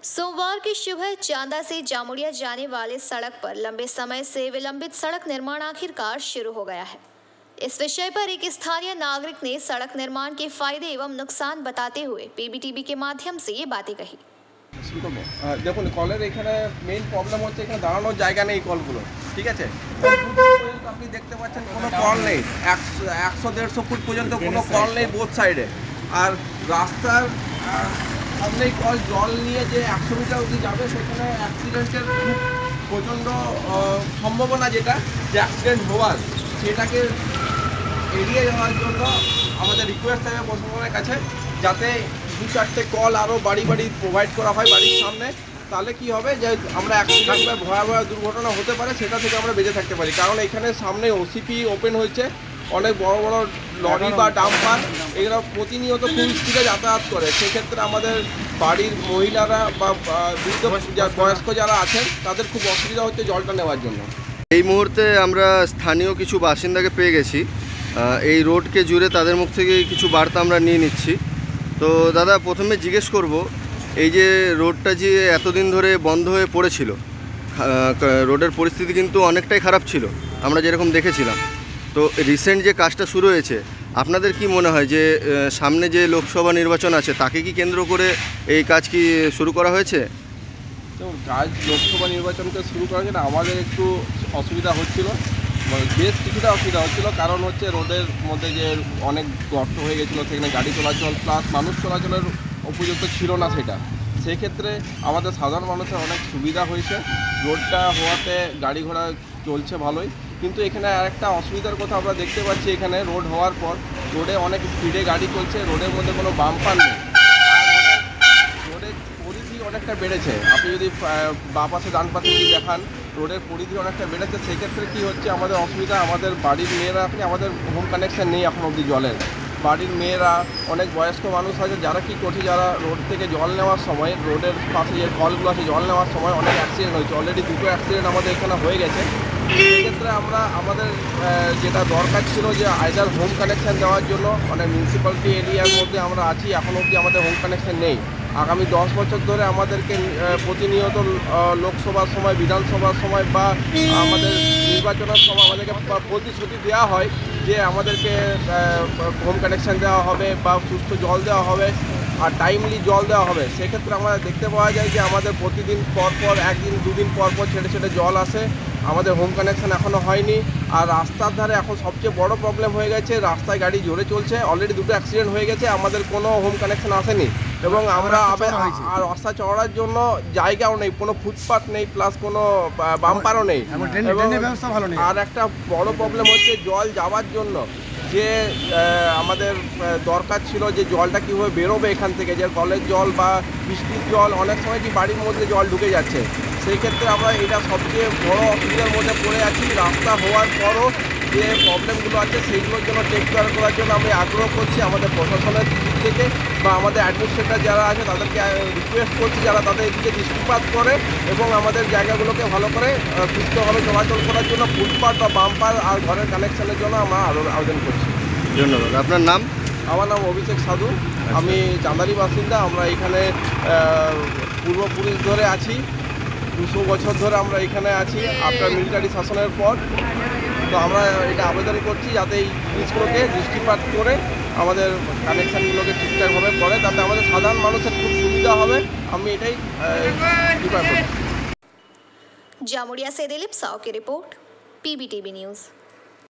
सोमवार की सुबह चांदा से जामुड़िया जाने वाले सड़क पर लंबे समय से विलंबित सड़क निर्माण आखिरकार शुरू हो गया है। इस विषय पर एक स्थानीय नागरिक ने सड़क निर्माण के फायदे एवं नुकसान बताते हुए पीबीटीवी के माध्यम से ये बातें कही। দেখুন কলের এখানে মেইন প্রবলেম হচ্ছে এখানে দাঁড়ানোর জায়গা নেই কলগুলো, ঠিক আছে। আপনি দেখতে পাচ্ছেন কোনো কল নেই, 100-150 ফুট পর্যন্ত কোনো কল নেই বোথ সাইডে। আর রাস্তার সামনেই কল, জল নিয়ে যে 100 মিটার অবধি যাবে সেখানে অ্যাক্সিডেন্টের খুব প্রচণ্ড সম্ভাবনা, যেটা যে অ্যাক্সিডেন্ট হওয়ার, সেটাকে এড়িয়ে যাওয়ার জন্য আমাদের রিকোয়েস্ট থাকবে প্রশাসনের কাছে যাতে 2-4টে কল আরও বাড়ি বাড়ি প্রোভাইড করা হয় বাড়ির সামনে। তাহলে কি হবে যে আমরা অ্যাক্সিডেন্ট বা ভয়াবহ দুর্ঘটনা হতে পারে সেটা থেকে আমরা বেঁচে থাকতে পারি। কারণ এখানে সামনে ওসিপি ওপেন হয়েছে, অনেক বড় বড় লরি বা ডাম্পার এগুলো প্রতিনিয়ত ফুল স্পিডে যাতায়াত করে। সেক্ষেত্রে আমাদের বাড়ির মহিলারা বা বয়স্ক যারা আছেন তাদের খুব অসুবিধা হচ্ছে জলটা নেওয়ার জন্য। এই মুহূর্তে আমরা স্থানীয় কিছু বাসিন্দাকে পেয়ে গেছি, এই রোডকে জুড়ে তাদের মুখ থেকে কিছু বার্তা আমরা নিয়ে নিচ্ছি। তো দাদা, প্রথমে জিজ্ঞেস করব, এই যে রোডটা যে এতদিন ধরে বন্ধ হয়ে পড়েছিল, রোডের পরিস্থিতি কিন্তু অনেকটাই খারাপ ছিল আমরা যেরকম দেখেছিলাম। তো রিসেন্ট যে কাজটা শুরু হয়েছে, আপনাদের কি মনে হয় যে সামনে যে লোকসভা নির্বাচন আছে তাকে কি কেন্দ্র করে এই কাজ কি শুরু করা হয়েছে? তো কাজ লোকসভা নির্বাচনকে শুরু করা হয়েছে না, আমাদের একটু অসুবিধা হচ্ছিল, বেশ কিছুটা অসুবিধা হচ্ছিল। কারণ হচ্ছে রোডের মধ্যে যে অনেক গর্ত হয়ে গেছিলো, সেখানে গাড়ি চলাচল প্লাস মানুষ চলাচলের উপযুক্ত ছিল না সেটা। সেক্ষেত্রে আমাদের সাধারণ মানুষের অনেক সুবিধা হয়েছে, রোডটা হওয়াতে গাড়ি ঘোড়া চলছে ভালোই। কিন্তু এখানে আরেকটা অসুবিধার কথা আমরা দেখতে পাচ্ছি, এখানে রোড হওয়ার পর রোডে অনেক স্পিডে গাড়ি চলছে, রোডের মধ্যে কোনো বাম্পার নেই, রোডের পরিধি অনেকটা বেড়েছে। আপনি যদি বাঁ পাশে ডান পাশে যদি দেখান, রোডের পরিধি অনেকটা বেড়েছে। সেক্ষেত্রে কী হচ্ছে আমাদের অসুবিধা, আমাদের বাড়ির মেয়েরা, আপনি আমাদের হোম কানেকশান নেই এখন অবধি জলের। বাড়ির মেয়েরা, অনেক বয়স্ক মানুষ আছে যারা কী করছে, যারা রোড থেকে জল নেওয়ার সময়, রোডের পাশে যে কলগুলো আছে জল নেওয়ার সময় অনেক অ্যাক্সিডেন্ট হয়েছে, অলরেডি 2টো অ্যাক্সিডেন্ট আমাদের এখানে হয়ে গেছে। সেক্ষেত্রে আমাদের যেটা দরকার ছিল যে আইদার হোম কানেকশান দেওয়ার জন্য, মানে মিউনিসিপ্যালিটি এরিয়ার মধ্যে আমরা আছি, এখন অবধি আমাদের হোম কানেকশান নেই। আগামী 10 বছর ধরে আমাদেরকে প্রতিনিয়ত লোকসভার সময়, বিধানসভার সময় বা আমাদের নির্বাচনের সময় আমাদেরকে প্রতিশ্রুতি দেওয়া হয় যে আমাদেরকে হোম কানেকশান দেওয়া হবে বা সুস্থ জল দেওয়া হবে আর টাইমলি জল দেওয়া হবে। সেক্ষেত্রে আমরা দেখতে পাওয়া যায় যে আমাদের প্রতিদিন পরপর, একদিন দুদিন পরপর ছেড়ে ছেড়ে জল আসে, আমাদের হোম কানেকশান এখনও হয়নি। আর রাস্তার ধারে এখন সবচেয়ে বড় প্রবলেম হয়ে গেছে, রাস্তায় গাড়ি জোরে চলছে, অলরেডি 2টো অ্যাক্সিডেন্ট হয়ে গেছে, আমাদের কোনো হোম কানেকশান আসেনি এবং আমরা আর রাস্তা চড়ার জন্য জায়গাও নেই, কোনো ফুটপাথ নেই, প্লাস কোনো বাম্পারও নেই। আর একটা বড় প্রবলেম হচ্ছে জল যাওয়ার জন্য যে আমাদের দরকার ছিল যে জলটা কীভাবে বেরোবে এখান থেকে, যে কলের জল বা বৃষ্টির জল অনেক সময় কি বাড়ির মধ্যে জল ঢুকে যাচ্ছে। সেই ক্ষেত্রে আমরা এটা সবচেয়ে বড় অসুবিধার মধ্যে পড়ে আছি। রাস্তা হওয়ার পরও যে প্রবলেমগুলো আছে সেইগুলোর জন্য টেক কেয়ার করার জন্য আমি আগ্রহ করছি আমাদের প্রশাসনের দিক থেকে বা আমাদের অ্যাডমিনিস্ট্রেটর যারা আছে তাদেরকে রিকোয়েস্ট করছি যারা তাদের দিকে দৃষ্টিপাত করে এবং আমাদের জায়গাগুলোকে ভালো করে সুস্থভাবে চলাচল করার জন্য ফুটপাথ বা বাম্পার আর ঘরের কানেকশানের জন্য আমরা আবেদন করছি। ধন্যবাদ। আপনার নাম? আমার নাম অভিষেক সাধু, আমি চাঁদারি বাসিন্দা। আমরা এখানে পূর্বপুরুষ ধরে আছি, 200 বছর ধরে আমরা এখানে আছি আফটার মিলিটারি শাসনের পর। তো আমরা এটা আবেদন করছি যাতে এই জিনিসগুলোকে দৃষ্টিপাত করে আমাদের কানেকশানগুলোকে ঠিকঠাকভাবে করে, তাতে আমাদের সাধারণ মানুষের খুব সুবিধা হবে। আমি এটাই প্রিফার করছি। जामुड़िया से दिलीप साव की रिपोर्ट, पीबीटीवी न्यूज़।